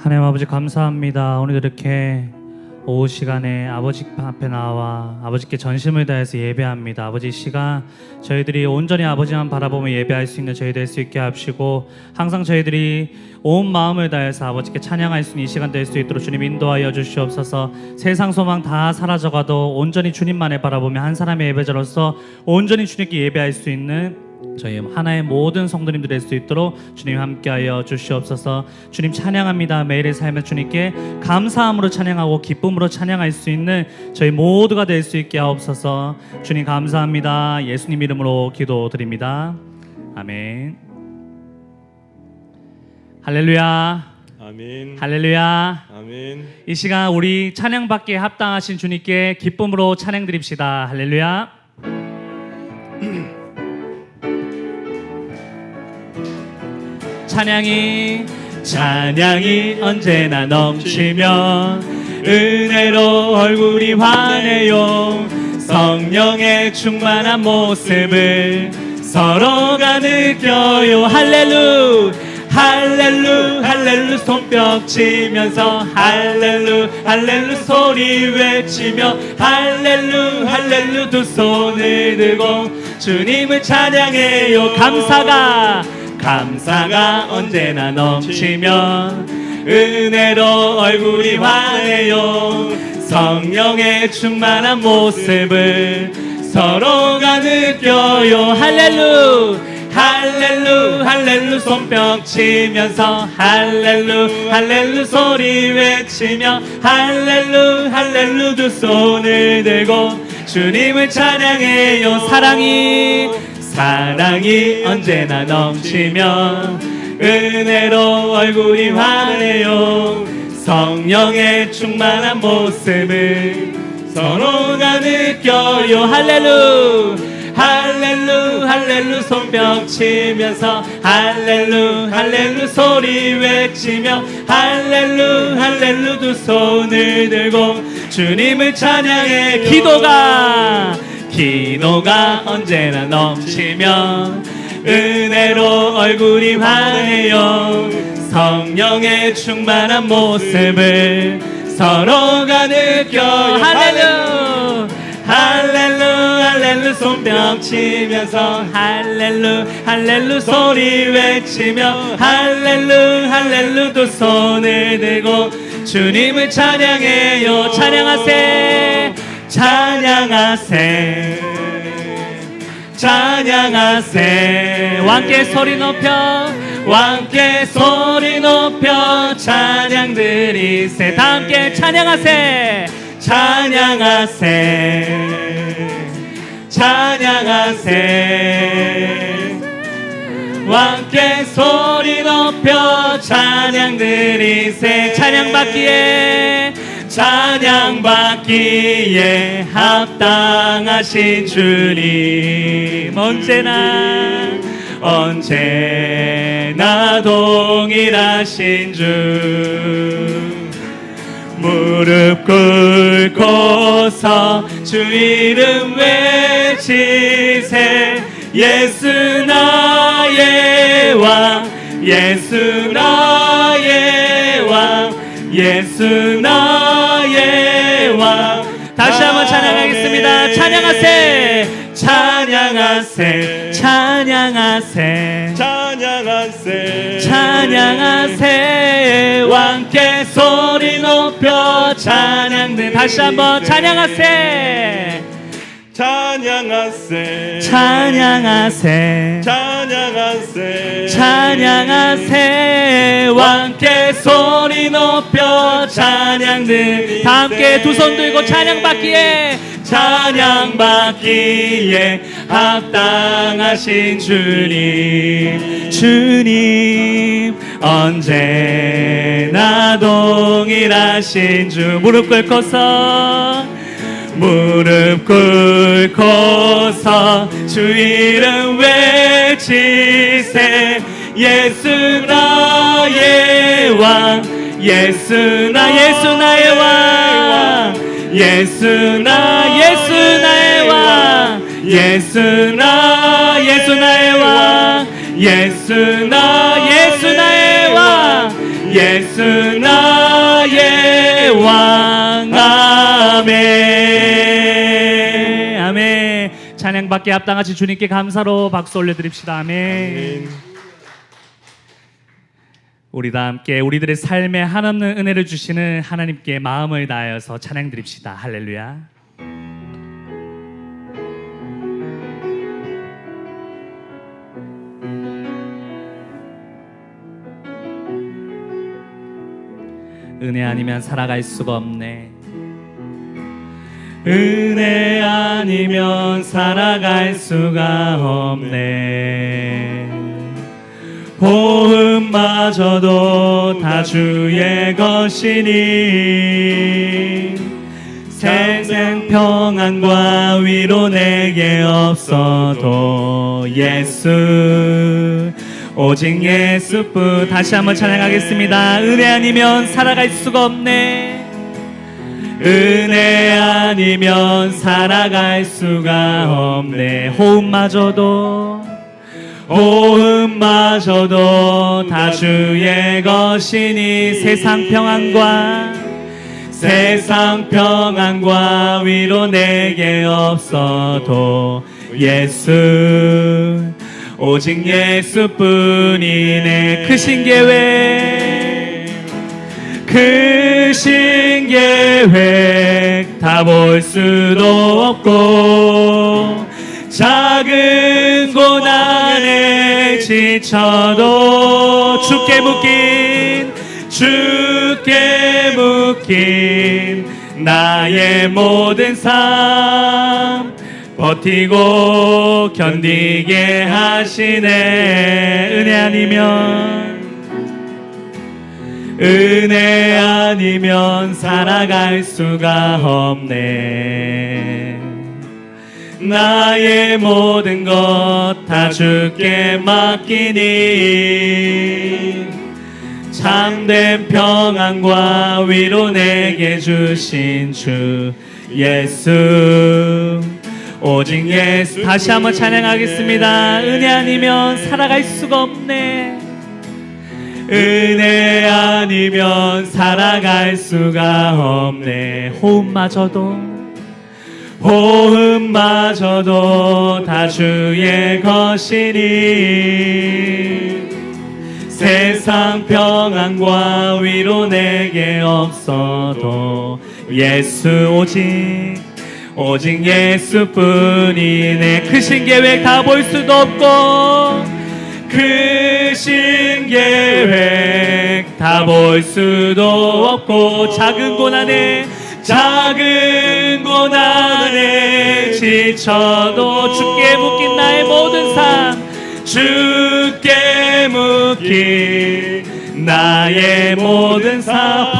하나님 아버지 감사합니다. 오늘도 이렇게 오후 시간에 아버지 앞에 나와 아버지께 전심을 다해서 예배합니다. 아버지, 이 시간 저희들이 온전히 아버지만 바라보며 예배할 수 있는 저희 될 수 있게 하시고, 항상 저희들이 온 마음을 다해서 아버지께 찬양할 수 있는 이 시간 될 수 있도록 주님 인도하여 주시옵소서. 세상 소망 다 사라져가도 온전히 주님만을 바라보며 한 사람의 예배자로서 온전히 주님께 예배할 수 있는 저희 하나의 모든 성도님들 될 수 있도록 주님 함께하여 주시옵소서. 주님 찬양합니다. 매일의 삶에 주님께 감사함으로 찬양하고 기쁨으로 찬양할 수 있는 저희 모두가 될 수 있게 하옵소서. 주님 감사합니다. 예수님 이름으로 기도드립니다. 아멘. 할렐루야. 아멘. 할렐루야. 아멘. 이 시간 우리 찬양받기에 합당하신 주님께 기쁨으로 찬양드립시다. 할렐루야. 찬양이 언제나 넘치면 은혜로 얼굴이 환해요. 성령의 충만한 모습을 서로가 느껴요. 할렐루 할렐루 할렐루 손뼉 치면서 할렐루 할렐루 소리 외치며 할렐루 할렐루 두 손을 들고 주님을 찬양해요. 감사가 언제나 넘치면 은혜로 얼굴이 환해요. 성령의 충만한 모습을 서로가 느껴요. 할렐루 할렐루 할렐루 손뼉 치면서 할렐루 할렐루 소리 외치며 할렐루 할렐루 두 손을 들고 주님을 찬양해요. 사랑이 언제나 넘치면 은혜로 얼굴이 환해요. 성령의 충만한 모습을 서로가 느껴요. 할렐루 할렐루 할렐루 손뼉 치면서 할렐루 할렐루 소리 외치며 할렐루 할렐루 두 손을 들고 주님을 찬양해. 기도가 언제나 넘치면 은혜로 얼굴이 환해요. 성령의 충만한 모습을 서로가 느껴요. 할렐루 할렐루 할렐루 손뼉 치면서 할렐루 할렐루 소리 외치며 할렐루 할렐루 두 손을 들고 주님을 찬양해요. 찬양하세 왕께 소리 높여 찬양 드리세. 다 함께 찬양하세 왕께 소리 높여 찬양 드리세. 찬양받기에 합당하신 주님, 언제나 동일하신 주. 무릎 꿇고서 주 이름 외치세. 예수 나의 왕, 예수 나의 왕, 예수 나의 왕. 다시 한번 찬양하겠습니다. 찬양하세 왕께 소리 높여 찬양들. 다시 한번 찬양하세 왕께 소리 높여 찬양들. 다 함께 두 손 들고 찬양받기에 합당하신 주님, 언제나 동일하신 주. 무릎 꿇고서 주 이름 외치세. 예수 나의 왕, 예수 나의 왕, 예수 나의 왕, 예수 나의 왕, 예수 나의 왕. 아멘. 아멘. 찬양받기에 합당하신 주님께 감사로 박수 올려드립시다. 아멘. 우리 다 함께 우리들의 삶에 한없는 은혜를 주시는 하나님께 마음을 다하여서 찬양드립시다. 할렐루야. 은혜 아니면 살아갈 수가 없네. 은혜 아니면 살아갈 수가 없네. 호흡마저도 다 주의 것이니 세상 평안과 위로 내게 없어도 예수 오직 예수뿐. 다시 한번 찬양하겠습니다. 은혜 아니면 살아갈 수가 없네. 은혜 아니면 살아갈 수가 없네. 호흡마저도 다 주의 것이니 세상 평안과 위로 내게 없어도 예수 오직 예수뿐이네. 크신 계획 다 볼 수도 없고 작은 고난에 지쳐도 주께 묶인 나의 모든 삶 버티고 견디게 하시네. 은혜 아니면 살아갈 수가 없네. 나의 모든 것 다 주께 맡기니 참된 평안과 위로 내게 주신 주 예수 오직 예수. 다시 한번 찬양하겠습니다. 은혜 아니면 살아갈 수가 없네. 은혜 아니면 살아갈 수가 없네. 호흡마저도 다 주의 것이니 세상 평안과 위로 내게 없어도 예수 오직 예수뿐이네. 크신 계획 다 볼 수도 없고 크신 계획 다 볼 수도 없고 작은 고난에 지쳐도 주께 묶인 나의 모든 삶 주께 묶인 나의 모든 삶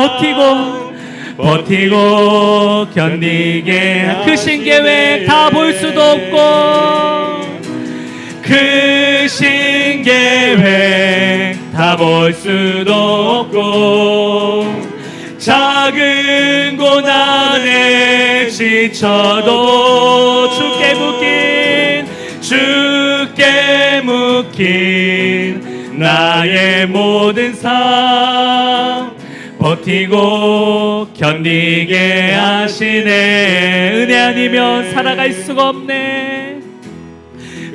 버티고 견디게 크신 계획 다 볼 수도 없고 크신 계획 다 볼 수도 없고 작은 고난에 지쳐도 주께 묶인 나의 모든 삶 버티고 견디게 하시네. 은혜 아니면 살아갈 수가 없네.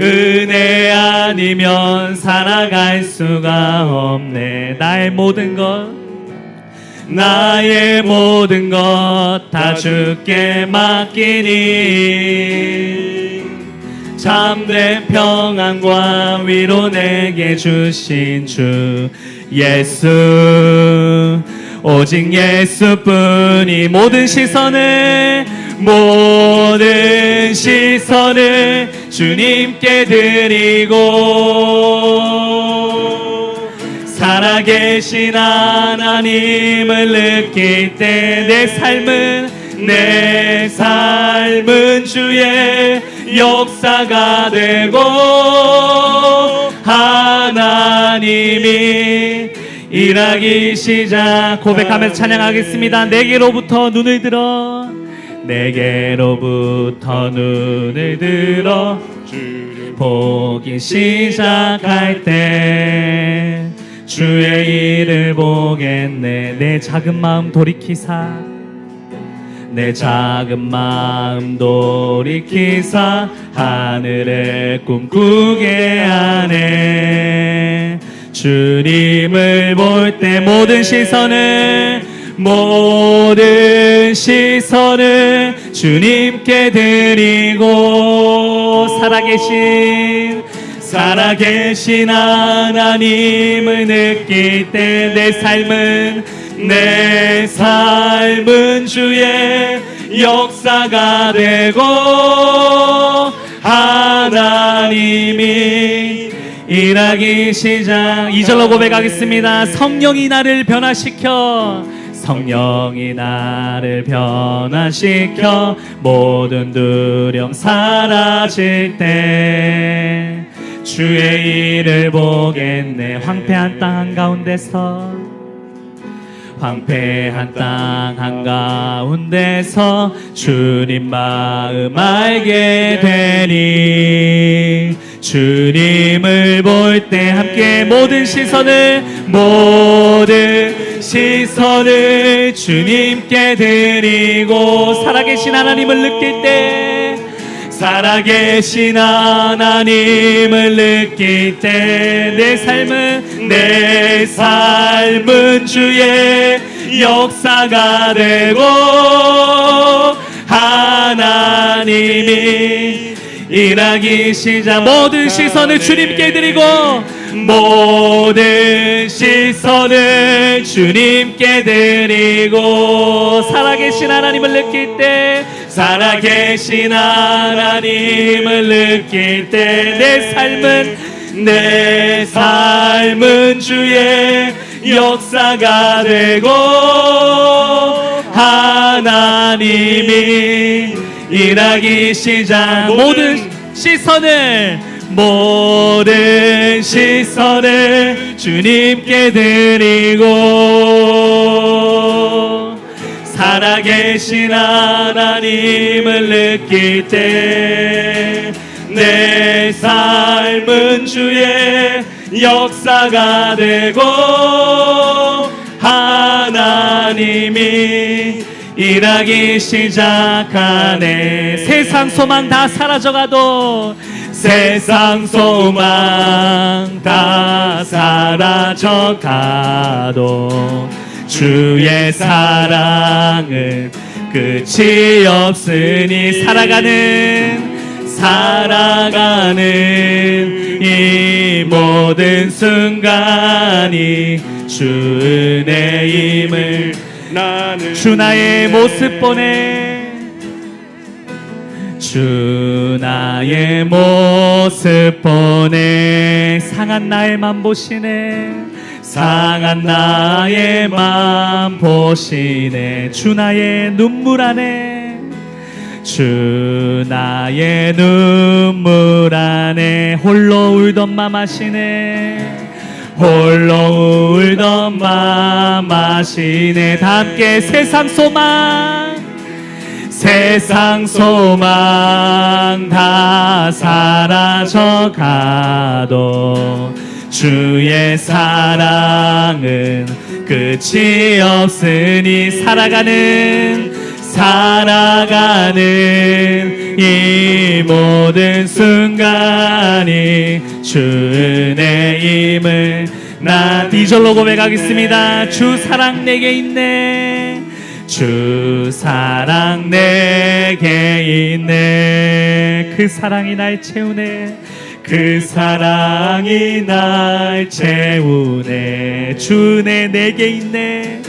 은혜 아니면 살아갈 수가 없네. 나의 모든 것 다 주께 맡기니 참된 평안과 위로 내게 주신 주 예수 오직 예수뿐이 모든 시선을 주님께 드리고 살아계신 하나님을 느낄 때 내 삶은 주의 역사가 되고 하나님이 일하기 시작. 고백하면서 찬양하겠습니다. 내게로부터 눈을 들어 보기 시작할 때 주의 일을 보겠네. 내 작은 마음 돌이키사, 내 작은 마음 돌이키사 하늘을 꿈꾸게 하네. 주님을 볼 때 모든 시선을 주님께 드리고 살아계신 하나님을 느낄 때 내 삶은 주의 역사가 되고 하나님이 일하기 시작. 2절로 고백하겠습니다. 성령이 나를 변화시켜 모든 두려움 사라질 때 주의 일을 보겠네. 황폐한 땅 한가운데서 주님 마음 알게 되리. 주님을 볼 때 함께 모든 시선을 주님께 드리고 살아계신 하나님을 느낄 때 내 삶은 주의 역사가 되고 하나님이 일하기 시작. 모든 시선을 주님께 드리고 살아계신 하나님을 느낄 때 내 삶은 주의 역사가 되고 하나님이 일하기 시작. 모든 시선을 주님께 드리고 살아계신 하나님을 느낄 때 내 삶은 주의 역사가 되고 하나님이 일하기 시작하네. 세상 소망 다 사라져가도 주의 사랑은 끝이 없으니 살아가는 이 모든 순간이 주 은혜임을 주 나의 모습 보네. 상한 나의 맘 보시네. 주 나의 눈물 안에 홀로 울던 맘 아시네. 다 함께 세상 소망 다 사라져가도 주의 사랑은 끝이 없으니 살아가는 이 모든 순간이 주 은혜임을 나 2절로 고백하겠습니다. 주 사랑 내게 있네. 그 사랑이 날 채우네. 주 은혜 내게 있네.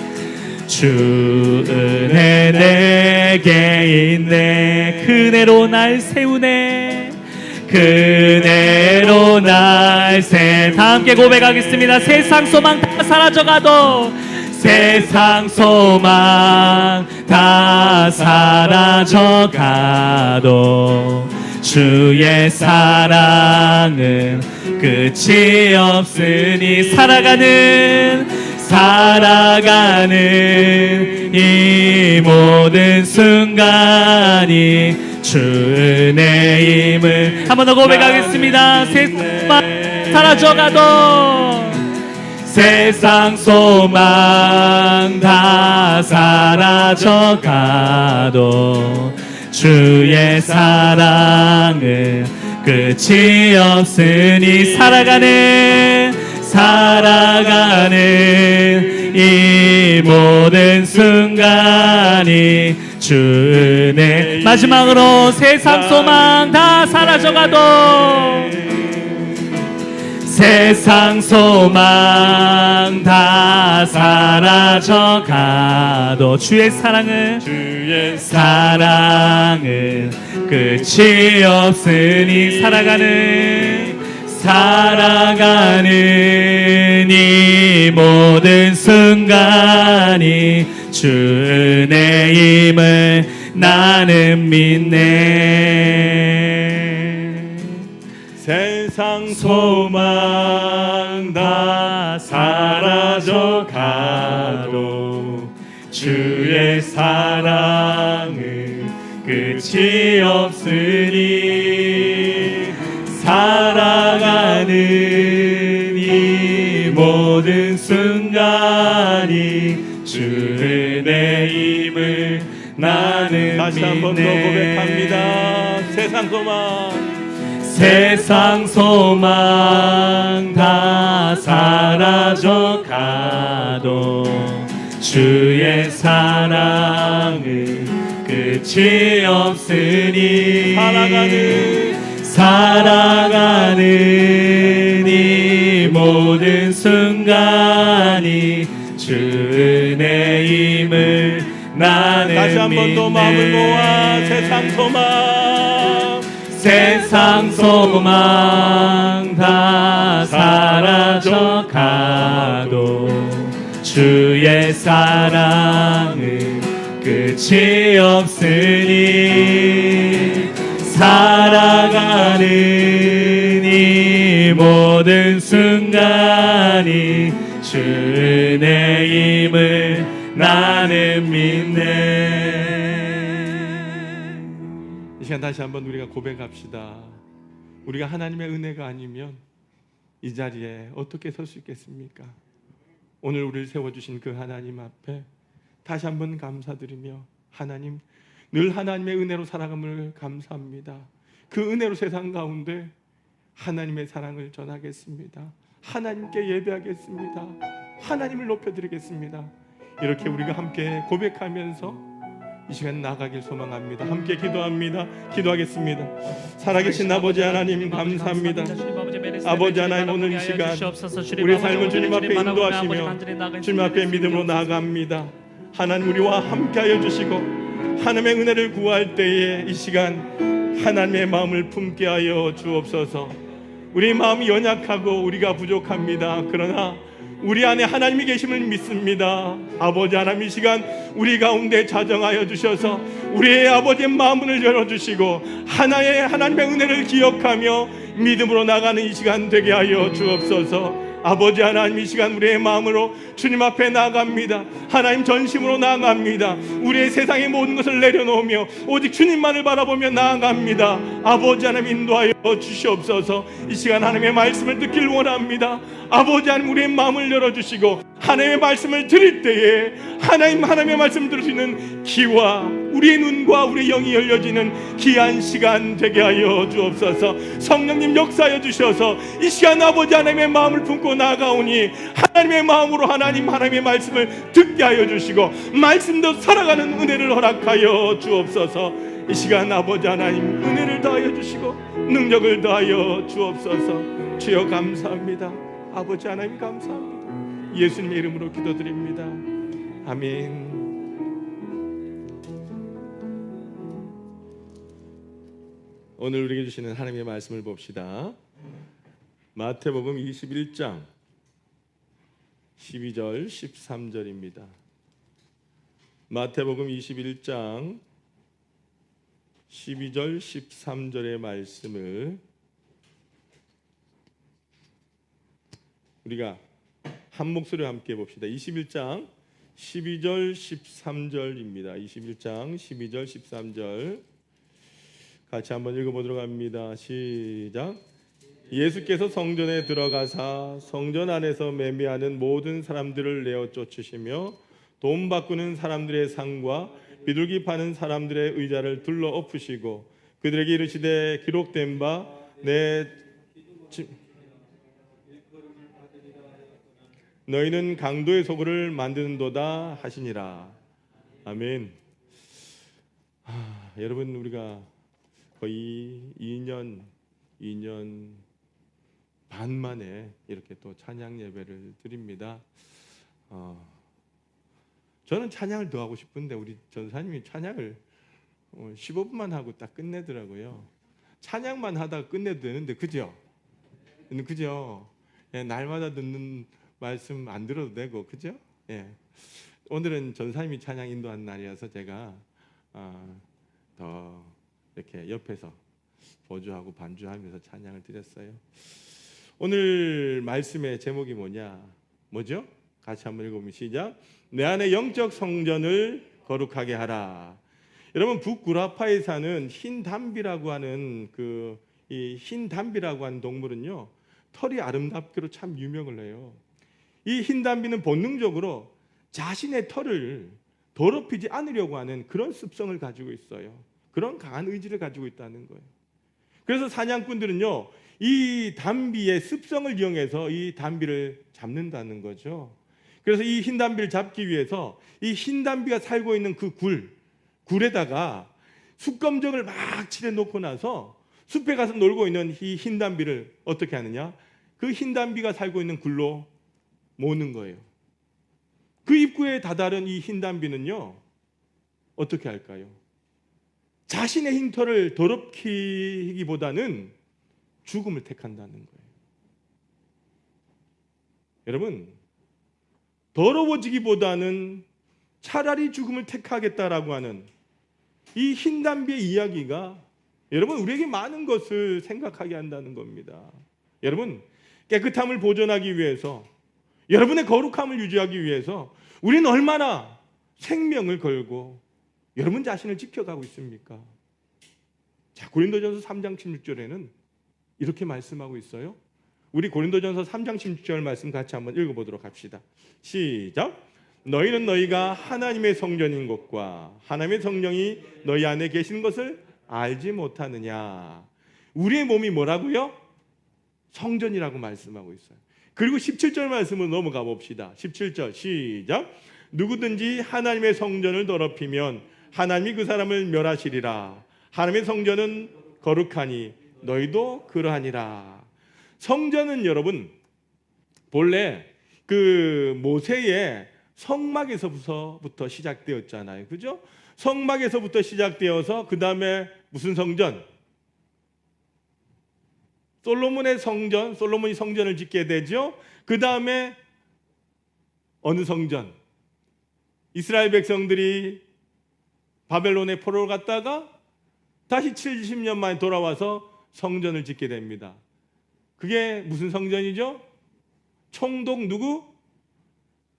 주 은혜 내게 있네. 그네로 날 세우네. 다 함께 고백하겠습니다. 세상 소망 다 사라져가도 주의 사랑은 끝이 없으니 살아가는 이 모든 순간이 주 은혜임을 한 번 더 고백하겠습니다. 세상 사라져가도 세상 소망 다 사라져가도 주의 사랑은 끝이 없으니 살아가는 이 모든 순간이 주 은혜. 마지막으로 세상 소망 다 사라져가도 세상 소망 다 사라져가도 주의 사랑은 끝이 없으니 살아가는 이 모든 순간이 주 은혜임을 나는 믿네. 세상 소망 다 사라져가도 주의 사랑은 끝이 없으니 살아가는 이 모든 순간이 주 은혜임을 나는 다시 한 번 더 고백합니다. 세상 소망 다 사라져가도 주의 사랑은 끝이 없으니 살아가는 이 모든 순간이 주 은혜임을 나는 다시 한 번 더 마음을 모아 세상 소망 다 사라져가도 주의 사랑은 끝이 없으니 살아가는 이 모든 순간이 주 은혜임을 나는 믿네. 이 시간 다시 한번 우리가 고백합시다. 우리가 하나님의 은혜가 아니면 이 자리에 어떻게 설 수 있겠습니까? 오늘 우리를 세워주신 그 하나님 앞에 다시 한번 감사드리며 하나님, 늘 하나님의 은혜로 살아감을 감사합니다. 그 은혜로 세상 가운데 하나님의 사랑을 전하겠습니다. 하나님께 예배하겠습니다. 하나님을 높여드리겠습니다. 이렇게 우리가 함께 고백하면서 이 시간 나가길 소망합니다. 함께 기도하겠습니다. 살아계신 아버지 하나님 감사합니다. 아버지 하나님, 오늘 이 시간 우리의 삶을 주님 앞에 인도하시며 주님 앞에 믿음으로 나아갑니다. 하나님, 우리와 함께하여 주시고 하나님의 은혜를 구할 때에 이 시간 하나님의 마음을 품게 하여 주옵소서. 우리 마음이 연약하고 우리가 부족합니다. 그러나 우리 안에 하나님이 계심을 믿습니다. 아버지 하나님, 이 시간 우리 가운데 자정하여 주셔서 우리의 아버지의 마음을 열어주시고 하나님의 은혜를 기억하며 믿음으로 나가는 이 시간 되게 하여 주옵소서. 아버지 하나님, 이 시간 우리의 마음으로 주님 앞에 나아갑니다. 하나님 전심으로 나아갑니다. 우리의 세상의 모든 것을 내려놓으며 오직 주님만을 바라보며 나아갑니다. 아버지 하나님, 인도하여 주시옵소서. 이 시간 하나님의 말씀을 듣길 원합니다. 아버지 하나님, 우리의 마음을 열어주시고 하나님의 말씀을 들을 때에 하나님의 말씀을 들을 수 있는 귀와 우리의 눈과 우리의 영이 열려지는 귀한 시간 되게 하여 주옵소서. 성령님 역사하여 주셔서 이 시간 아버지 하나님의 마음을 품고 나아가오니 하나님의 마음으로 하나님의 말씀을 듣게 하여 주시고 말씀도 살아가는 은혜를 허락하여 주옵소서. 이 시간 아버지 하나님, 은혜를 더하여 주시고 능력을 더하여 주옵소서. 주여 감사합니다. 아버지 하나님 감사합니다. 예수님의 이름으로 기도드립니다. 아멘. 오늘 우리에게 주시는 하나님의 말씀을 봅시다. 마태복음 21장 12절 13절입니다. 마태복음 21장 12절 13절의 말씀을 우리가 한 목소리로 함께 봅시다. 21장 12절 13절입니다. 21장 12절 13절 같이 한번 읽어보도록 합니다. 시작. 예수께서 성전에 들어가사 성전 안에서 매매하는 모든 사람들을 내어 쫓으시며 돈 바꾸는 사람들의 상과 비둘기 파는 사람들의 의자를 둘러 엎으시고 그들에게 이르시되 기록된 바 내 너희는 강도의 소굴을 만드는도다 하시니라. 아멘. 여러분, 우리가 거의 2년 반 만에 이렇게 또 찬양 예배를 드립니다. 저는 찬양을 더 하고 싶은데 우리 전사님이 찬양을 15분만 하고 딱 끝내더라고요. 찬양만 하다가 끝내도 되는데, 그죠? 예, 날마다 듣는 말씀 안 들어도 되고, 그죠? 예. 오늘은 전사님이 찬양 인도한 날이어서 제가 더 이렇게 옆에서 보조하고 반주하면서 찬양을 드렸어요. 오늘 말씀의 제목이 뭐죠? 같이 한번 읽어보면 시작. 내 안에 영적 성전을 거룩하게 하라. 여러분, 북구라파에 사는 흰 담비라고 하는 이 흰 담비라고 하는 동물은요, 털이 아름답기로 참 유명을 해요. 이 흰 담비는 본능적으로 자신의 털을 더럽히지 않으려고 하는 그런 습성을 가지고 있어요. 그런 강한 의지를 가지고 있다는 거예요. 그래서 사냥꾼들은요, 이 담비의 습성을 이용해서 이 담비를 잡는다는 거죠. 그래서 이 흰 담비를 잡기 위해서 이 흰 담비가 살고 있는 그 굴에다가 숯검정을 막 칠해 놓고 나서 숲에 가서 놀고 있는 이 흰 담비를 어떻게 하느냐? 그 흰 담비가 살고 있는 굴로 모는 거예요. 그 입구에 다다른 이 흰 담비는요, 어떻게 할까요? 자신의 흰털을 더럽히기보다는 죽음을 택한다는 거예요. 여러분, 더러워지기보다는 차라리 죽음을 택하겠다라고 하는 이 흰 담비의 이야기가 여러분, 우리에게 많은 것을 생각하게 한다는 겁니다. 여러분, 깨끗함을 보존하기 위해서, 여러분의 거룩함을 유지하기 위해서 우리는 얼마나 생명을 걸고 여러분 자신을 지켜가고 있습니까? 자, 고린도전서 3장 16절에는 이렇게 말씀하고 있어요. 우리 고린도전서 3장 16절 말씀 같이 한번 읽어보도록 합시다. 시작. 너희는 너희가 하나님의 성전인 것과 하나님의 성령이 너희 안에 계시는 것을 알지 못하느냐. 우리의 몸이 뭐라고요? 성전이라고 말씀하고 있어요. 그리고 17절 말씀으로 넘어가 봅시다. 17절 시작. 누구든지 하나님의 성전을 더럽히면 하나님이 그 사람을 멸하시리라. 하나님의 성전은 거룩하니 너희도 그러하니라. 성전은 여러분, 본래 그 모세의 성막에서부터 시작되었잖아요. 그죠? 성막에서부터 시작되어서 그 다음에 무슨 성전? 솔로몬이 성전을 짓게 되죠. 그 다음에 어느 성전? 이스라엘 백성들이 바벨론의 포로를 갔다가 다시 70년 만에 돌아와서 성전을 짓게 됩니다. 그게 무슨 성전이죠? 총독 누구?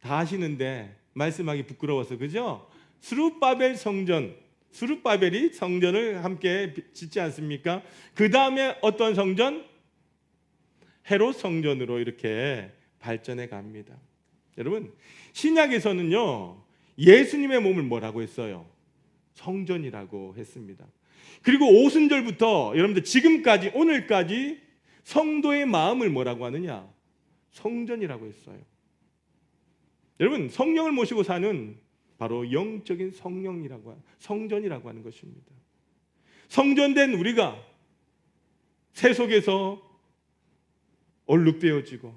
다 아시는데 말씀하기 부끄러워서, 그죠? 스룹바벨 성전, 스룹바벨이 성전을 함께 짓지 않습니까? 그 다음에 어떤 성전? 헤롯 성전으로 이렇게 발전해 갑니다. 여러분, 신약에서는요, 예수님의 몸을 뭐라고 했어요? 성전이라고 했습니다. 그리고 오순절부터 여러분들 지금까지, 오늘까지 성도의 마음을 뭐라고 하느냐? 성전이라고 했어요. 여러분, 성령을 모시고 사는 바로 영적인 성전이라고 하는 것입니다. 성전된 우리가 새 속에서 얼룩되어지고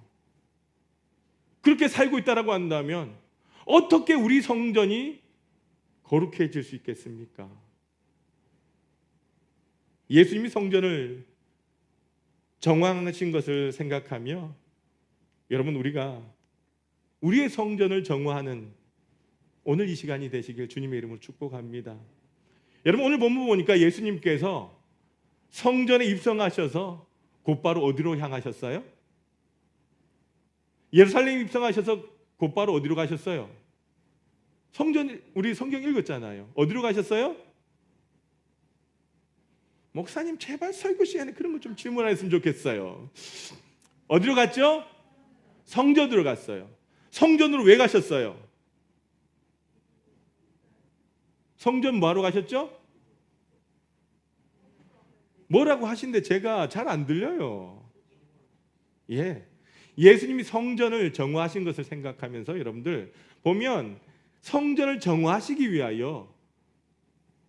그렇게 살고 있다라고 한다면 어떻게 우리 성전이 거룩해질 수 있겠습니까? 예수님이 성전을 정화하신 것을 생각하며 여러분, 우리가 우리의 성전을 정화하는 오늘 이 시간이 되시길 주님의 이름으로 축복합니다. 여러분, 오늘 본문 보니까 예수님께서 성전에 입성하셔서 곧바로 어디로 향하셨어요? 예루살렘 입성하셔서 곧바로 어디로 가셨어요? 우리 성경 읽었잖아요. 어디로 가셨어요? 목사님 제발 설교 시간에 그런 거 좀 질문 안 했으면 좋겠어요. 어디로 갔죠? 성전으로 갔어요. 성전으로 왜 가셨어요? 성전 뭐하러 가셨죠? 뭐라고 하신데 제가 잘 안 들려요. 예수님이 성전을 정화하신 것을 생각하면서 여러분들 보면 성전을 정화하시기 위하여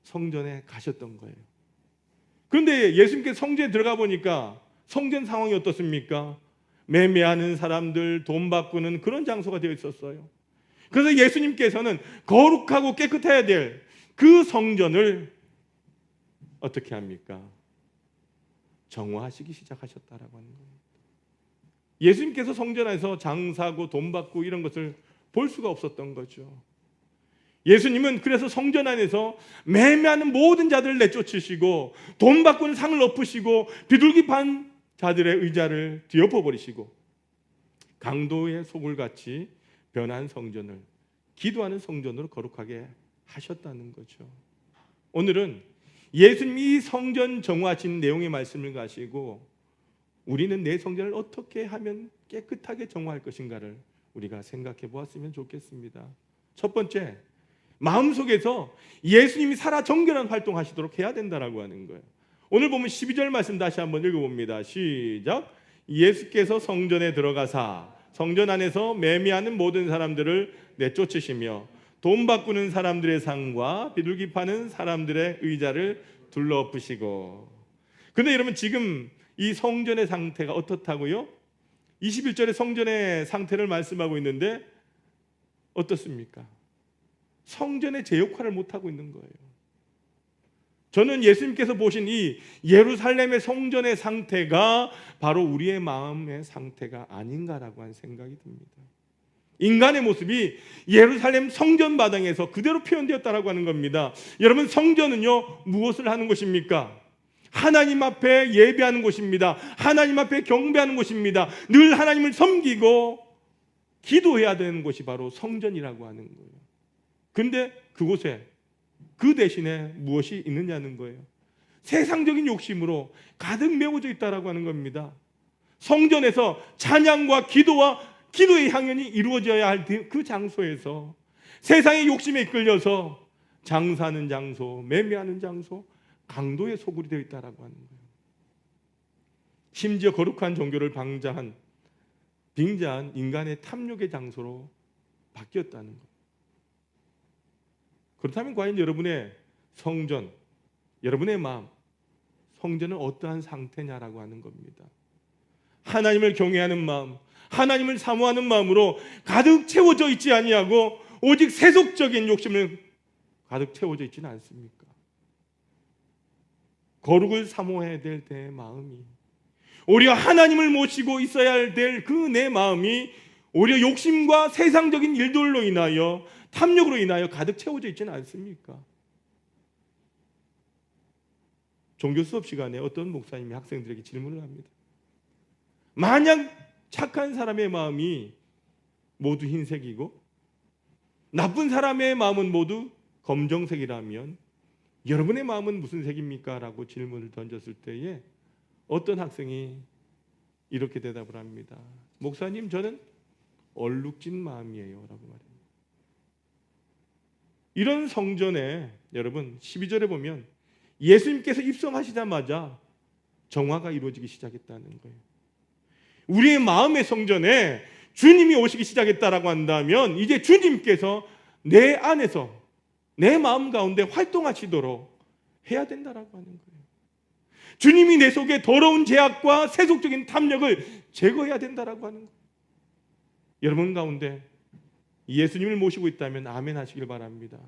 성전에 가셨던 거예요. 그런데 예수님께서 성전에 들어가 보니까 성전 상황이 어떻습니까? 매매하는 사람들, 돈 바꾸는 그런 장소가 되어 있었어요. 그래서 예수님께서는 거룩하고 깨끗해야 될 그 성전을 어떻게 합니까? 정화하시기 시작하셨다라고 하는 겁니다. 예수님께서 성전 안에서 장사하고 돈 받고 이런 것을 볼 수가 없었던 거죠. 예수님은 그래서 성전 안에서 매매하는 모든 자들을 내쫓으시고 돈 바꾸는 상을 엎으시고 비둘기 판 자들의 의자를 뒤엎어 버리시고 강도의 소굴같이 변한 성전을 기도하는 성전으로 거룩하게 하셨다는 거죠. 오늘은 예수님이 성전 정화하신 내용의 말씀을 가지고 우리는 내 성전을 어떻게 하면 깨끗하게 정화할 것인가를 우리가 생각해 보았으면 좋겠습니다. 첫 번째, 마음속에서 예수님이 살아 정결한 활동하시도록 해야 된다라고 하는 거예요. 오늘 보면 12절 말씀 다시 한번 읽어봅니다. 시작. 예수께서 성전에 들어가사 성전 안에서 매매하는 모든 사람들을 내쫓으시며 돈 바꾸는 사람들의 상과 비둘기 파는 사람들의 의자를 둘러엎으시고. 근데 여러분 지금 이 성전의 상태가 어떻다고요? 21절에 성전의 상태를 말씀하고 있는데 어떻습니까? 성전의 제 역할을 못하고 있는 거예요. 저는 예수님께서 보신 이 예루살렘의 성전의 상태가 바로 우리의 마음의 상태가 아닌가라고 하는 생각이 듭니다. 인간의 모습이 예루살렘 성전 마당에서 그대로 표현되었다라고 하는 겁니다. 여러분 성전은요 무엇을 하는 것입니까? 하나님 앞에 예배하는 곳입니다. 하나님 앞에 경배하는 곳입니다. 늘 하나님을 섬기고 기도해야 되는 곳이 바로 성전이라고 하는 거예요. 근데 그곳에 그 대신에 무엇이 있느냐는 거예요. 세상적인 욕심으로 가득 메워져 있다라고 하는 겁니다. 성전에서 찬양과 기도의 향연이 이루어져야 할 그 장소에서 세상의 욕심에 이끌려서 장사하는 장소, 매매하는 장소, 강도의 소굴이 되어 있다라고 하는 거예요. 심지어 거룩한 종교를 빙자한 인간의 탐욕의 장소로 바뀌었다는 거예요. 그렇다면 과연 여러분의 성전, 여러분의 마음, 성전은 어떠한 상태냐라고 하는 겁니다. 하나님을 경외하는 마음, 하나님을 사모하는 마음으로 가득 채워져 있지 아니하고 오직 세속적인 욕심을 가득 채워져 있지는 않습니까? 거룩을 사모해야 될 내 마음이 오히려 하나님을 모시고 있어야 될 그 내 마음이 오히려 욕심과 세상적인 일들로 인하여 탐욕으로 인하여 가득 채워져 있지는 않습니까? 종교 수업 시간에 어떤 목사님이 학생들에게 질문을 합니다. 만약 착한 사람의 마음이 모두 흰색이고 나쁜 사람의 마음은 모두 검정색이라면 여러분의 마음은 무슨 색입니까? 라고 질문을 던졌을 때에 어떤 학생이 이렇게 대답을 합니다. 목사님, 저는 얼룩진 마음이에요 라고 말합니다. 이런 성전에 여러분 12절에 보면 예수님께서 입성하시자마자 정화가 이루어지기 시작했다는 거예요. 우리의 마음의 성전에 주님이 오시기 시작했다라고 한다면 이제 주님께서 내 안에서 내 마음 가운데 활동하시도록 해야 된다라고 하는 거예요. 주님이 내 속에 더러운 죄악과 세속적인 탐욕을 제거해야 된다라고 하는 거예요. 여러분 가운데 예수님을 모시고 있다면 아멘 하시길 바랍니다.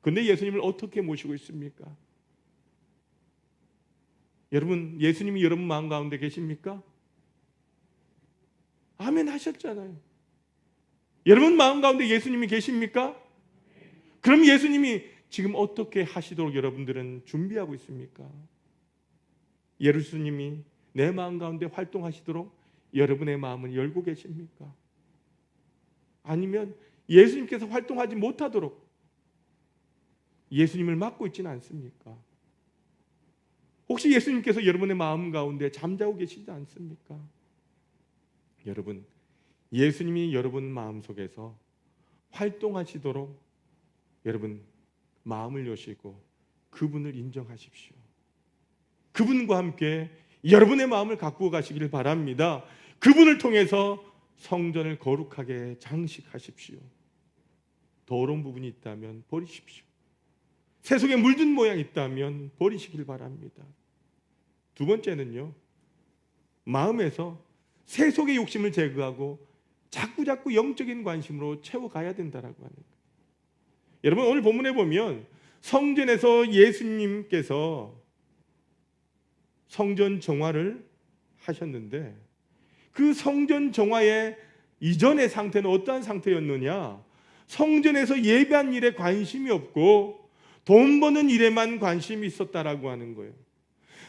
근데 예수님을 어떻게 모시고 있습니까? 여러분, 예수님이 여러분 마음 가운데 계십니까? 아멘 하셨잖아요. 여러분 마음 가운데 예수님이 계십니까? 그럼 예수님이 지금 어떻게 하시도록 여러분들은 준비하고 있습니까? 예수님이 내 마음 가운데 활동하시도록 여러분의 마음을 열고 계십니까? 아니면 예수님께서 활동하지 못하도록 예수님을 막고 있지는 않습니까? 혹시 예수님께서 여러분의 마음 가운데 잠자고 계시지 않습니까? 여러분, 예수님이 여러분 마음속에서 활동하시도록 여러분 마음을 여시고 그분을 인정하십시오. 그분과 함께 여러분의 마음을 가꾸어 가시기를 바랍니다. 그분을 통해서 성전을 거룩하게 장식하십시오. 더러운 부분이 있다면 버리십시오. 세속에 물든 모양이 있다면 버리시길 바랍니다. 두 번째는요, 마음에서 세속의 욕심을 제거하고 자꾸자꾸 영적인 관심으로 채워가야 된다라고 하는 거예요. 여러분, 오늘 본문에 보면 성전에서 예수님께서 성전 정화를 하셨는데 그 성전 정화의 이전의 상태는 어떠한 상태였느냐? 성전에서 예배한 일에 관심이 없고 돈 버는 일에만 관심이 있었다라고 하는 거예요.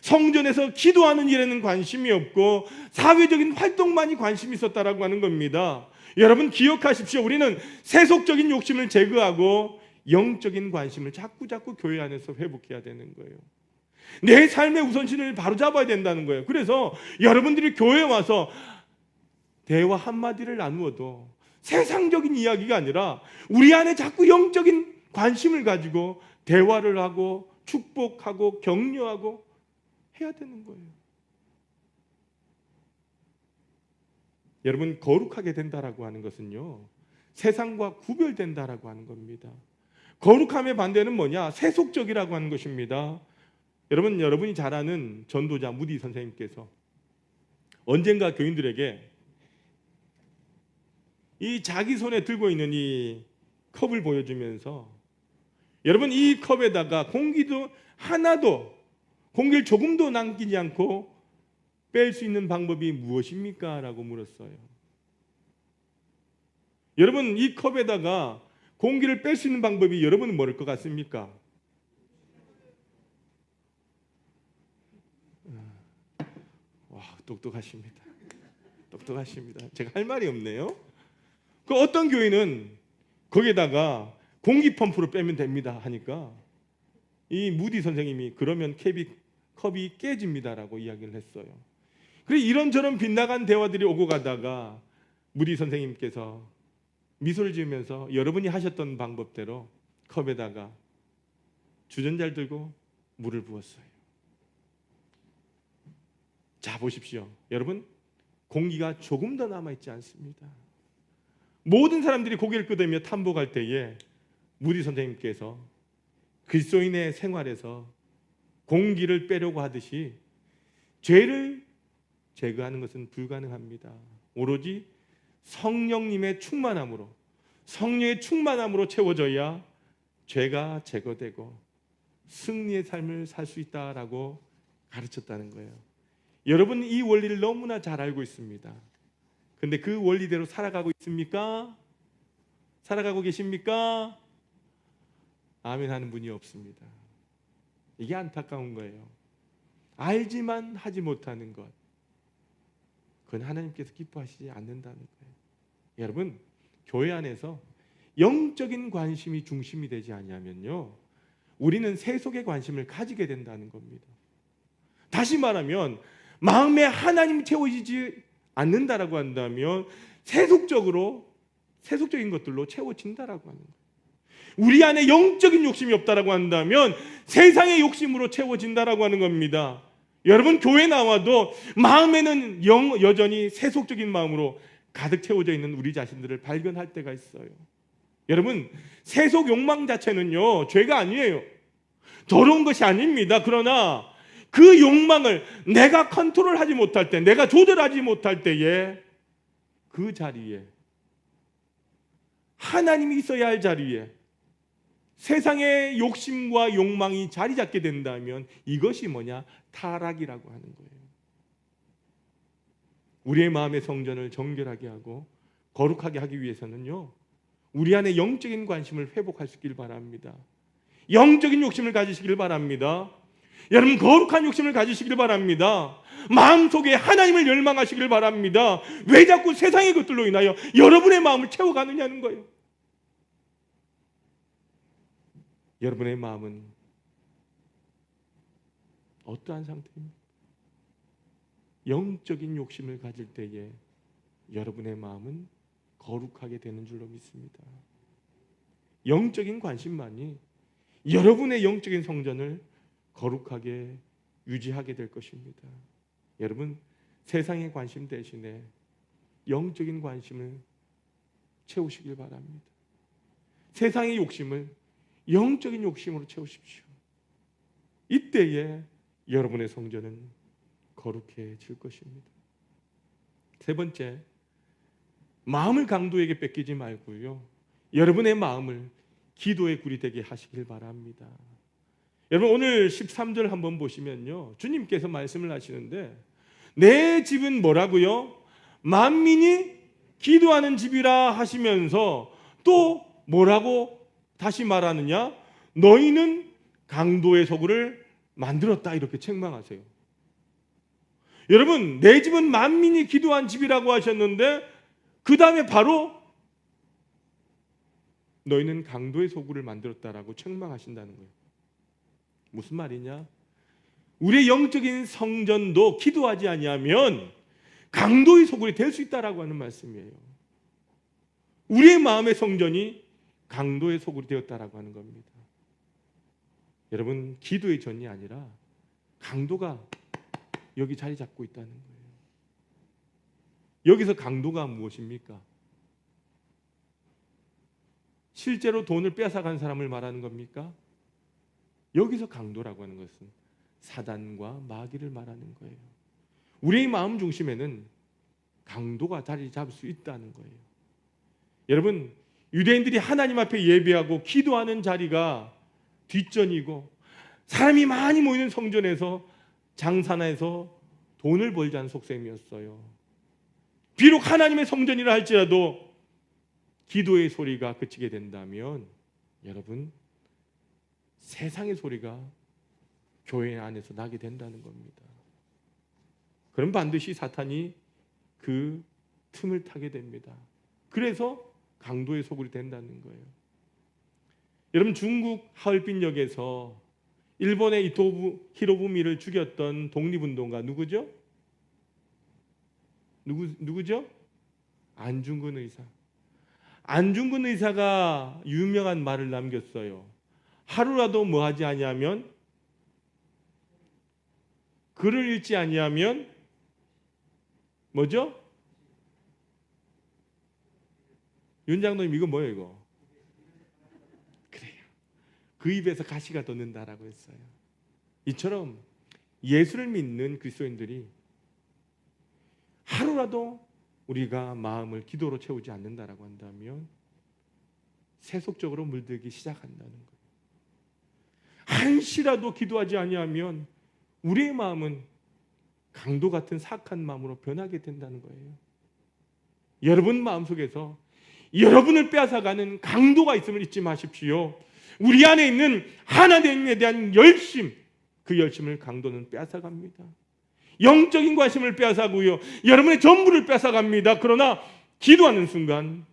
성전에서 기도하는 일에는 관심이 없고 사회적인 활동만이 관심이 있었다라고 하는 겁니다. 여러분 기억하십시오. 우리는 세속적인 욕심을 제거하고 영적인 관심을 자꾸자꾸 교회 안에서 회복해야 되는 거예요. 내 삶의 우선순위를 바로잡아야 된다는 거예요. 그래서 여러분들이 교회에 와서 대화 한마디를 나누어도 세상적인 이야기가 아니라 우리 안에 자꾸 영적인 관심을 가지고 대화를 하고 축복하고 격려하고 해야 되는 거예요. 여러분, 거룩하게 된다라고 하는 것은요, 세상과 구별된다라고 하는 겁니다. 거룩함의 반대는 뭐냐? 세속적이라고 하는 것입니다. 여러분이 잘 아는 전도자 무디 선생님께서 언젠가 교인들에게 이 자기 손에 들고 있는 이 컵을 보여주면서 여러분, 이 컵에다가 공기도 하나도, 공기를 조금도 남기지 않고 뺄 수 있는 방법이 무엇입니까? 라고 물었어요. 여러분, 이 컵에다가 공기를 뺄 수 있는 방법이 여러분은 뭐일 것 같습니까? 와, 똑똑하십니다. 똑똑하십니다. 제가 할 말이 없네요. 그 어떤 교회는 거기에다가 공기 펌프로 빼면 됩니다 하니까 이 무디 선생님이 그러면 컵이 깨집니다라고 이야기를 했어요. 그래서 이런저런 빗나간 대화들이 오고 가다가 무디 선생님께서 미소를 지으면서 여러분이 하셨던 방법대로 컵에다가 주전자를 들고 물을 부었어요. 자, 보십시오. 여러분, 공기가 조금 더 남아있지 않습니다. 모든 사람들이 고개를 끄덕이며 탐복할 때에 무디 선생님께서 그리스도인의 생활에서 공기를 빼려고 하듯이 죄를 제거하는 것은 불가능합니다. 오로지 성령님의 충만함으로, 성령의 충만함으로 채워져야 죄가 제거되고 승리의 삶을 살 수 있다라고 가르쳤다는 거예요. 여러분, 이 원리를 너무나 잘 알고 있습니다. 근데 그 원리대로 살아가고 있습니까? 살아가고 계십니까? 아멘 하는 분이 없습니다. 이게 안타까운 거예요. 알지만 하지 못하는 것, 그건 하나님께서 기뻐하시지 않는다는 거예요. 여러분, 교회 안에서 영적인 관심이 중심이 되지 않냐면요, 우리는 세속의 관심을 가지게 된다는 겁니다. 다시 말하면 마음에 하나님이 채워지지 않는다라고 한다면 세속적인 것들로 채워진다라고 하는 거예요. 우리 안에 영적인 욕심이 없다라고 한다면 세상의 욕심으로 채워진다라고 하는 겁니다. 여러분, 교회 나와도 마음에는 여전히 세속적인 마음으로 가득 채워져 있는 우리 자신들을 발견할 때가 있어요. 여러분, 세속 욕망 자체는요, 죄가 아니에요. 더러운 것이 아닙니다. 그러나 그 욕망을 내가 컨트롤하지 못할 때, 내가 조절하지 못할 때에 그 자리에, 하나님이 있어야 할 자리에 세상의 욕심과 욕망이 자리 잡게 된다면 이것이 뭐냐? 타락이라고 하는 거예요. 우리의 마음의 성전을 정결하게 하고 거룩하게 하기 위해서는요, 우리 안에 영적인 관심을 회복할 수 있길 바랍니다. 영적인 욕심을 가지시길 바랍니다. 여러분, 거룩한 욕심을 가지시길 바랍니다. 마음속에 하나님을 열망하시길 바랍니다. 왜 자꾸 세상의 것들로 인하여 여러분의 마음을 채워가느냐는 거예요. 여러분의 마음은 어떠한 상태입니까? 영적인 욕심을 가질 때에 여러분의 마음은 거룩하게 되는 줄로 믿습니다. 영적인 관심만이 여러분의 영적인 성전을 거룩하게 유지하게 될 것입니다. 여러분, 세상의 관심 대신에 영적인 관심을 채우시길 바랍니다. 세상의 욕심을 영적인 욕심으로 채우십시오. 이때에 여러분의 성전은 거룩해질 것입니다. 세 번째, 마음을 강도에게 뺏기지 말고요, 여러분의 마음을 기도의 굴이 되게 하시길 바랍니다. 여러분, 오늘 13절 한번 보시면요, 주님께서 말씀을 하시는데 내 집은 뭐라고요? 만민이 기도하는 집이라 하시면서 또 뭐라고 다시 말하느냐? 너희는 강도의 소굴을 만들었다, 이렇게 책망하세요. 여러분, 내 집은 만민이 기도한 집이라고 하셨는데 그 다음에 바로 너희는 강도의 소굴을 만들었다라고 책망하신다는 거예요. 무슨 말이냐? 우리의 영적인 성전도 기도하지 아니하면 강도의 소굴이 될 수 있다라고 하는 말씀이에요. 우리의 마음의 성전이 강도의 소굴이 되었다라고 하는 겁니다. 여러분, 기도의 전이 아니라 강도가 여기 자리 잡고 있다는 거예요. 여기서 강도가 무엇입니까? 실제로 돈을 뺏어간 사람을 말하는 겁니까? 여기서 강도라고 하는 것은 사단과 마귀를 말하는 거예요. 우리의 마음 중심에는 강도가 자리 잡을 수 있다는 거예요. 여러분, 유대인들이 하나님 앞에 예배하고 기도하는 자리가 뒷전이고 사람이 많이 모이는 성전에서 장사나에서 돈을 벌자는 속셈이었어요. 비록 하나님의 성전이라 할지라도 기도의 소리가 그치게 된다면 여러분, 세상의 소리가 교회 안에서 나게 된다는 겁니다. 그럼 반드시 사탄이 그 틈을 타게 됩니다. 그래서 강도의 소굴이 된다는 거예요. 여러분, 중국 하얼빈역에서 일본의 이토부 히로부미를 죽였던 독립운동가 누구죠? 누구죠? 안중근 의사. 안중근 의사가 유명한 말을 남겼어요. 하루라도 뭐 하지 아니하면, 글을 읽지 아니하면 뭐죠? 윤장로님, 이거 뭐예요 이거? 그래요. 그 입에서 가시가 돋는다라고 했어요. 이처럼 예수를 믿는 그리스도인들이 하루라도 우리가 마음을 기도로 채우지 않는다라고 한다면 세속적으로 물들기 시작한다는 거예요. 한시라도 기도하지 아니하면 우리의 마음은 강도 같은 사악한 마음으로 변하게 된다는 거예요. 여러분 마음속에서 여러분을 빼앗아가는 강도가 있음을 잊지 마십시오. 우리 안에 있는 하나님에 대한 열심, 그 열심을 강도는 빼앗아갑니다. 영적인 관심을 빼앗아가고요, 여러분의 전부를 빼앗아갑니다. 그러나 기도하는 순간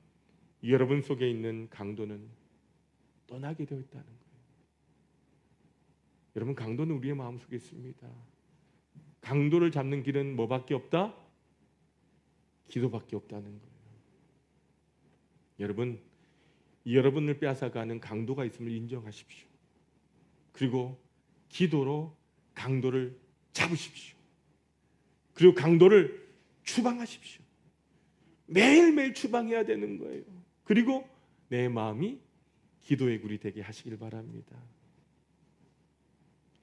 여러분 속에 있는 강도는 떠나게 되어 있다는 거예요. 여러분, 강도는 우리의 마음속에 있습니다. 강도를 잡는 길은 뭐밖에 없다? 기도밖에 없다는 거예요. 여러분, 여러분을 빼앗아가는 강도가 있음을 인정하십시오. 그리고 기도로 강도를 잡으십시오. 그리고 강도를 추방하십시오. 매일매일 추방해야 되는 거예요. 그리고 내 마음이 기도의 굴이 되게 하시길 바랍니다.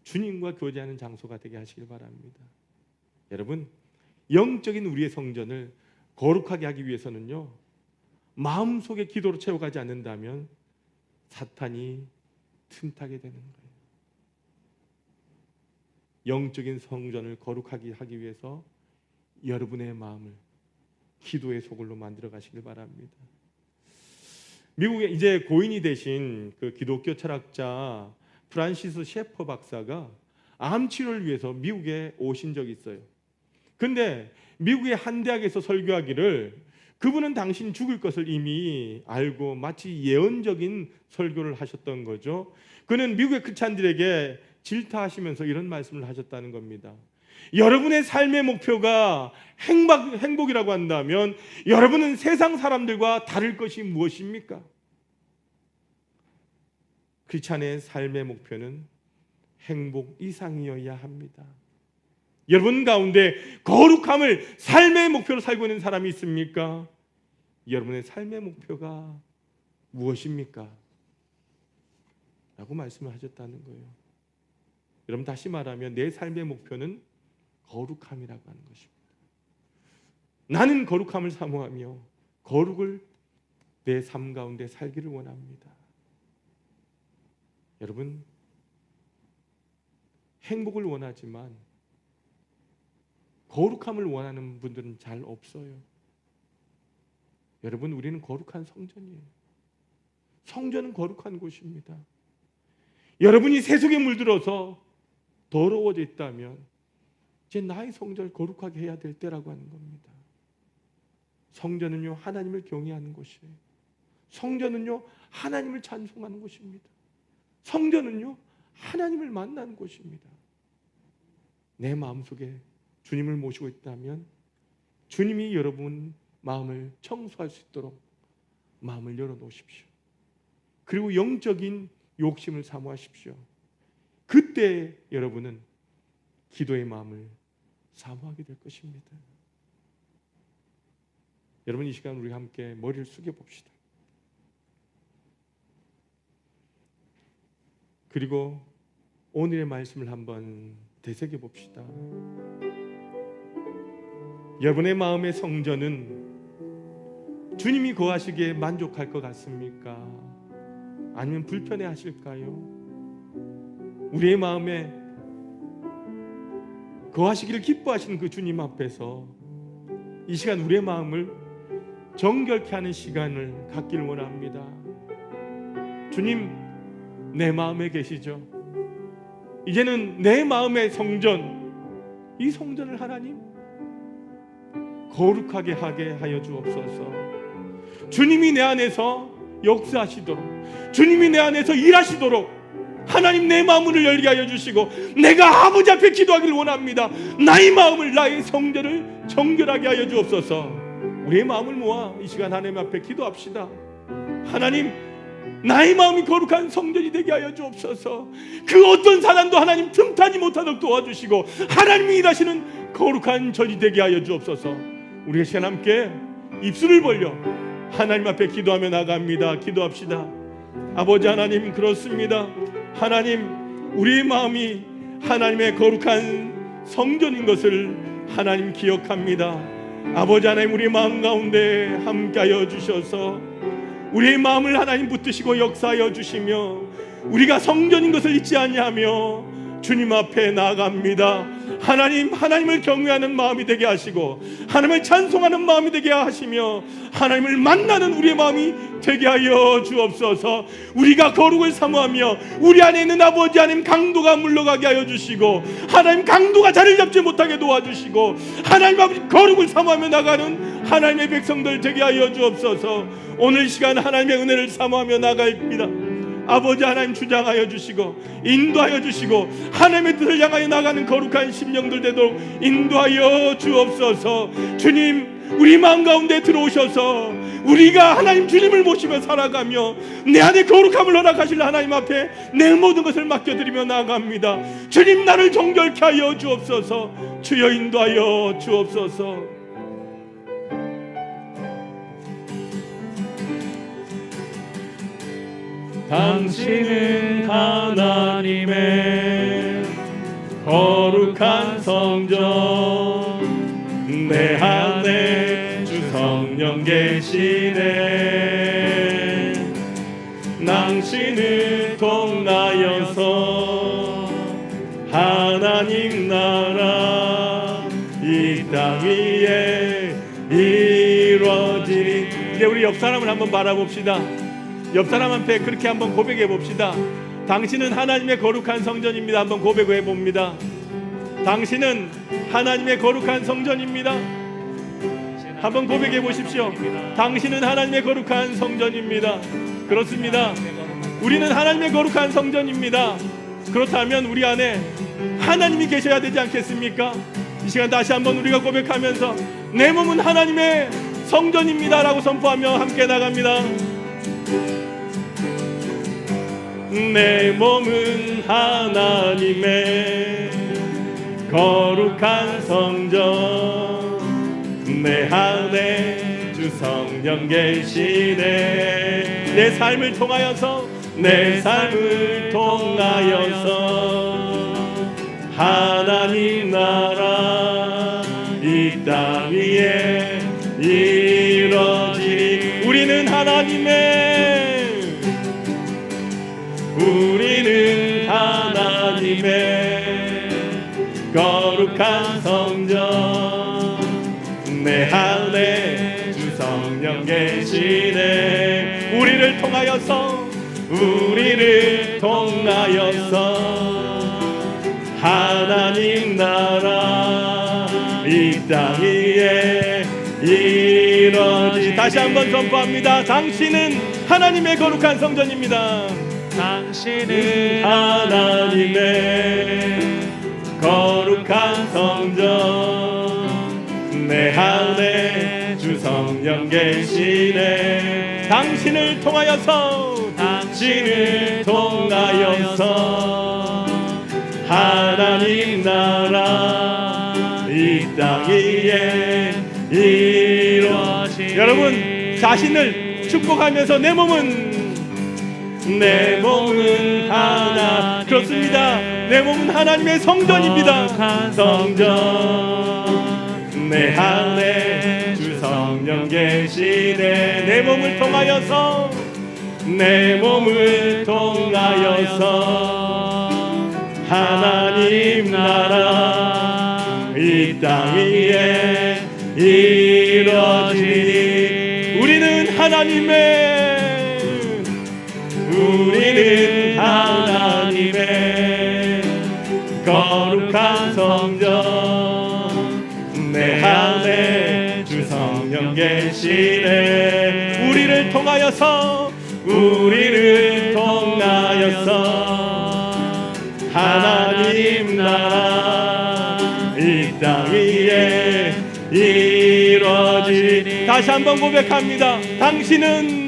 주님과 교제하는 장소가 되게 하시길 바랍니다. 여러분, 영적인 우리의 성전을 거룩하게 하기 위해서는요, 마음속에 기도로 채워가지 않는다면 사탄이 틈타게 되는 거예요. 영적인 성전을 거룩하게 하기 위해서 여러분의 마음을 기도의 소굴로 만들어 가시길 바랍니다. 미국에 이제 고인이 되신 그 기독교 철학자 프란시스 셰퍼 박사가 암 치료를 위해서 미국에 오신 적이 있어요. 근데 미국의 한 대학에서 설교하기를, 그분은 당신 죽을 것을 이미 알고 마치 예언적인 설교를 하셨던 거죠. 그는 미국의 크리스찬들에게 질타하시면서 이런 말씀을 하셨다는 겁니다. 여러분의 삶의 목표가 행복이라고 한다면 여러분은 세상 사람들과 다를 것이 무엇입니까? 크리스찬의 삶의 목표는 행복 이상이어야 합니다. 여러분 가운데 거룩함을 삶의 목표로 살고 있는 사람이 있습니까? 여러분의 삶의 목표가 무엇입니까? 라고 말씀을 하셨다는 거예요. 여러분, 다시 말하면 내 삶의 목표는 거룩함이라고 하는 것입니다. 나는 거룩함을 사모하며 거룩을 내 삶 가운데 살기를 원합니다. 여러분, 행복을 원하지만 거룩함을 원하는 분들은 잘 없어요. 여러분, 우리는 거룩한 성전이에요. 성전은 거룩한 곳입니다. 여러분이 세속에 물들어서 더러워져 있다면 이제 나의 성전을 거룩하게 해야 될 때라고 하는 겁니다. 성전은요, 하나님을 경외하는 곳이에요. 성전은요, 하나님을 찬송하는 곳입니다. 성전은요, 하나님을 만나는 곳입니다. 내 마음속에 주님을 모시고 있다면 주님이 여러분 마음을 청소할 수 있도록 마음을 열어놓으십시오. 그리고 영적인 욕심을 사모하십시오. 그때 여러분은 기도의 마음을 사모하게 될 것입니다. 여러분, 이 시간 우리 함께 머리를 숙여 봅시다. 그리고 오늘의 말씀을 한번 되새겨 봅시다. 여러분의 마음의 성전은 주님이 거하시기에 만족할 것 같습니까? 아니면 불편해 하실까요? 우리의 마음에 거하시기를 기뻐하시는 그 주님 앞에서 이 시간 우리의 마음을 정결케 하는 시간을 갖기를 원합니다. 주님, 내 마음에 계시죠? 이제는 내 마음의 성전, 이 성전을 하나님 거룩하게 하게 하여 주옵소서. 주님이 내 안에서 역사하시도록, 주님이 내 안에서 일하시도록 하나님 내 마음을 열게 하여 주시고 내가 아버지 앞에 기도하기를 원합니다. 나의 마음을, 나의 성전을 정결하게 하여 주옵소서. 우리의 마음을 모아 이 시간 하나님 앞에 기도합시다. 하나님, 나의 마음이 거룩한 성전이 되게 하여 주옵소서. 그 어떤 사람도 하나님 틈타지 못하도록 도와주시고 하나님이 일하시는 거룩한 전이 되게 하여 주옵소서. 우리가 시간 함께 입술을 벌려 하나님 앞에 기도하며 나갑니다. 기도합시다. 아버지 하나님, 그렇습니다. 하나님, 우리의 마음이 하나님의 거룩한 성전인 것을 하나님 기억합니다. 아버지 하나님, 우리의 마음 가운데 함께하여 주셔서 우리의 마음을 하나님 붙드시고 역사하여 주시며 우리가 성전인 것을 잊지 아니하며 주님 앞에 나아갑니다. 하나님, 하나님을 경외하는 마음이 되게 하시고 하나님을 찬송하는 마음이 되게 하시며 하나님을 만나는 우리의 마음이 되게 하여 주옵소서. 우리가 거룩을 사모하며 우리 안에 있는 아버지 하나님 강도가 물러가게 하여 주시고 하나님 강도가 자리를 잡지 못하게 도와주시고 하나님 아버지 거룩을 사모하며 나가는 하나님의 백성들 되게 하여 주옵소서. 오늘 시간 하나님의 은혜를 사모하며 나갑니다. 아버지 하나님 주장하여 주시고 인도하여 주시고 하나님의 뜻을 향하여 나가는 거룩한 심령들 되도록 인도하여 주옵소서. 주님, 우리 마음 가운데 들어오셔서 우리가 하나님 주님을 모시며 살아가며 내 안에 거룩함을 허락하실 하나님 앞에 내 모든 것을 맡겨드리며 나아갑니다. 주님, 나를 정결케 하여 주옵소서. 주여 인도하여 주옵소서. 당신은 하나님의 거룩한 성전, 내 안에 주 성령 계시네. 당신을 통하여서 하나님 나라 이 땅 위에 이루어지리. 이제 우리 옆 사람을 한번 바라봅시다. 옆 사람한테 그렇게 한번 고백해 봅시다. 당신은 하나님의 거룩한 성전입니다. 한번 고백해 봅니다. 당신은 하나님의 거룩한 성전입니다. 한번 고백해 보십시오. 당신은 하나님의 거룩한 성전입니다. 그렇습니다. 우리는 하나님의 거룩한 성전입니다. 그렇다면 우리 안에 하나님이 계셔야 되지 않겠습니까? 이 시간 다시 한번 우리가 고백하면서 내 몸은 하나님의 성전입니다 라고 선포하며 함께 나갑니다. 내 몸은 하나님의 거룩한 성전, 내 안에 주 성령 계시네. 내 삶을 통하여서 하나님 나라 이 땅 위에 이루어지리. 우리는 하나님의 거룩한 성전, 내 안에 주 성령 계시네. 우리를 통하여서 하나님 나라 이 땅 위에 이루어지. 다시 한번 선포합니다. 당신은 하나님의 거룩한 성전입니다. 당신은 하나님의 거룩한 성전, 내 안에 주 성령 계시네. 당신을 통하여서 하나님 나라 이 땅 위에 이루어지. 여러분 자신을 축복하면서 내 몸은 하나. 그렇습니다. 내 몸은 하나님의 성전입니다. 성전, 내 안에 주 성령 계시네. 내 몸을 통하여서 하나님 나라 이 땅 위에 이루어지니. 우리는 하나님의 거룩한 성전, 내 안에 주 성령 계시네. 우리를 통하여서 하나님 나라 이 땅 위에 이루어지리. 다시 한번 고백합니다. 당신은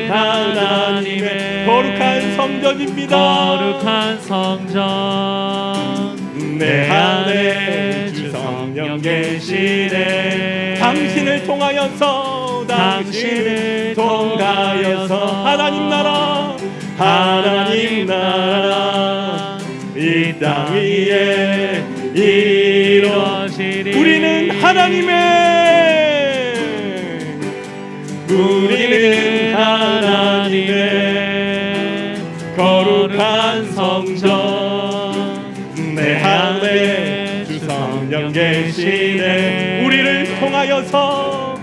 하나님의 거룩한 성전입니다. 거룩한 성전, 내 안에 주 성령 계시네. 당신을 통하여서 하나님 나라 이 땅 위에 이루어지리. 우리는 하나님의 거룩한 성전, 내 안에 주 성령 계시네. 우리를 통하여서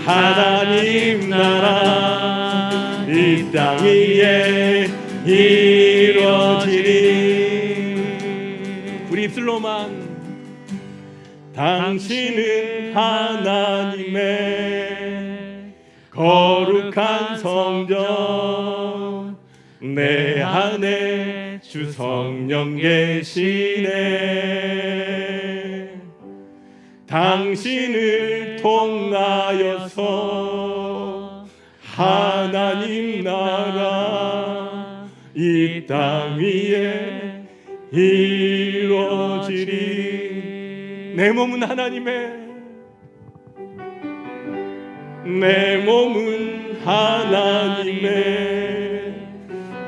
하나님 나라 이 땅 위에 이루어지리. 우리 입술로만 당신은 하나님의 거룩한 성전, 내 안에 주 성령 계시네. 당신을 통하여서 하나님 나라 이 땅 위에 이루어지리. 내 몸은 하나님의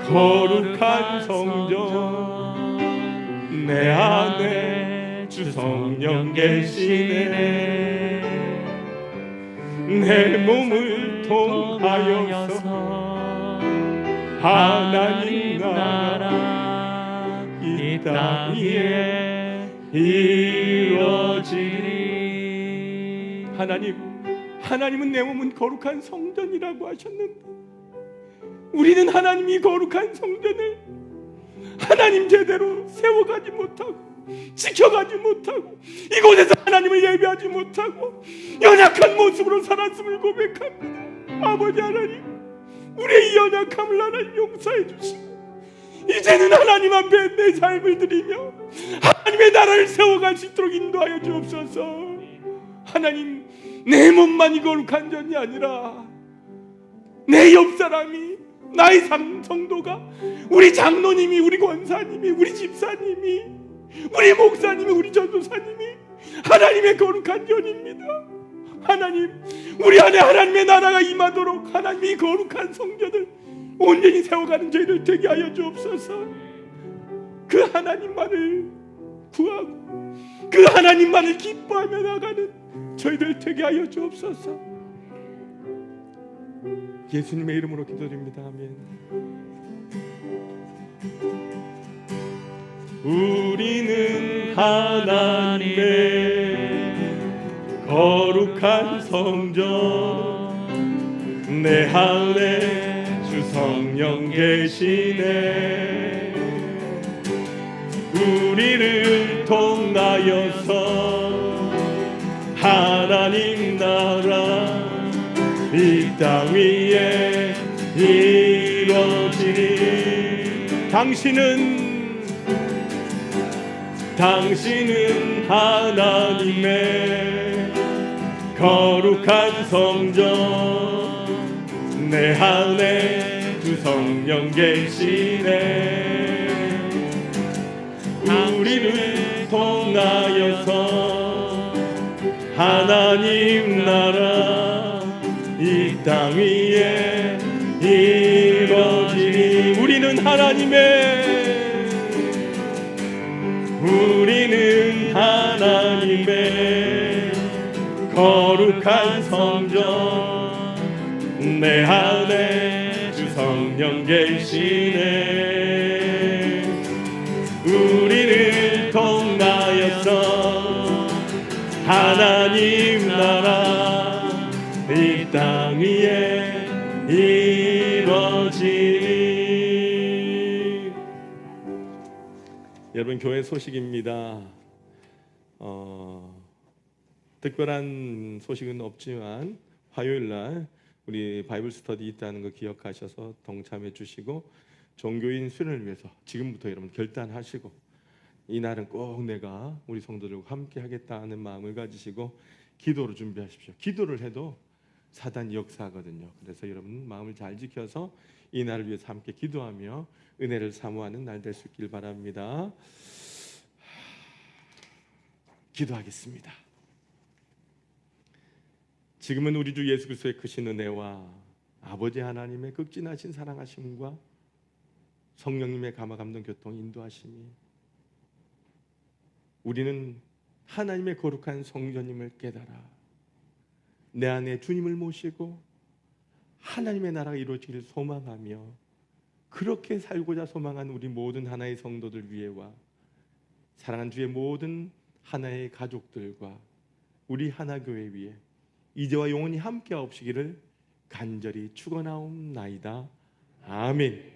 거룩한 성전, 내 안에 주 성령 계시네. 내 몸을 통하여서 하나님 나라 이 땅 위에 이루어지리. 하나님은 내 몸은 거룩한 성전이라고 하셨는데, 우리는 하나님이 거룩한 성전을 하나님 제대로 세워가지 못하고 지켜가지 못하고 이곳에서 하나님을 예배하지 못하고 연약한 모습으로 살았음을 고백합니다. 아버지 하나님, 우리의 이 연약함을 하나님 용서해 주시고 이제는 하나님 앞에 내 삶을 드리며 하나님의 나라를 세워갈 수 있도록 인도하여 주옵소서. 하나님, 내 몸만이 거룩한 전이 아니라 내 옆사람이, 나의 성도가, 우리 장로님이, 우리 권사님이, 우리 집사님이, 우리 목사님이, 우리 전도사님이 하나님의 거룩한 전입니다. 하나님, 우리 안에 하나님의 나라가 임하도록 하나님이 거룩한 성전을 온전히 세워가는 저희들 되게 하여 주옵소서. 그 하나님만을 구하고 그 하나님만을 기뻐하며 나가는 저희들 되게 하여 주옵소서. 예수님의 이름으로 기도드립니다. 아멘. 우리는 하나님의 거룩한 성전, 내 안에 주 성령 계시네. 우리를 통하여서 하나님 나라 이 땅 위에 이루어지리. 당신은 하나님의 거룩한 성전, 내 안에 주 성령 계시네. 우리를 통하여서 하나님 나라 이 땅 위에 이루어지니. 우리는 하나님의 거룩한 성전, 내 안에 주 성령 계시네. 우리를 통하여서 하나님 나라 이 땅 위에 이루어지리. 여러분, 교회 소식입니다. 특별한 소식은 없지만 화요일날 우리 바이블 스터디 있다는 거 기억하셔서 동참해 주시고, 종교인 수련을 위해서 지금부터 여러분 결단하시고 이 날은 꼭 내가 우리 성도들과 함께 하겠다는 마음을 가지시고 기도로 준비하십시오. 기도를 해도 사단이 역사하거든요. 그래서 여러분 마음을 잘 지켜서 이 날을 위해서 함께 기도하며 은혜를 사모하는 날 될 수 있길 바랍니다. 기도하겠습니다. 지금은 우리 주 예수 그리스도의 크신 은혜와 아버지 하나님의 극진하신 사랑하심과 성령님의 감화 감동 교통 인도하심이 우리는 하나님의 거룩한 성전임을 깨달아 내 안에 주님을 모시고 하나님의 나라가 이루어지기를 소망하며 그렇게 살고자 소망한 우리 모든 하나의 성도들 위에와 사랑하는 주의 모든 하나의 가족들과 우리 하나교회 위에 이제와 영원히 함께하옵시기를 간절히 축원하옵나이다. 아멘.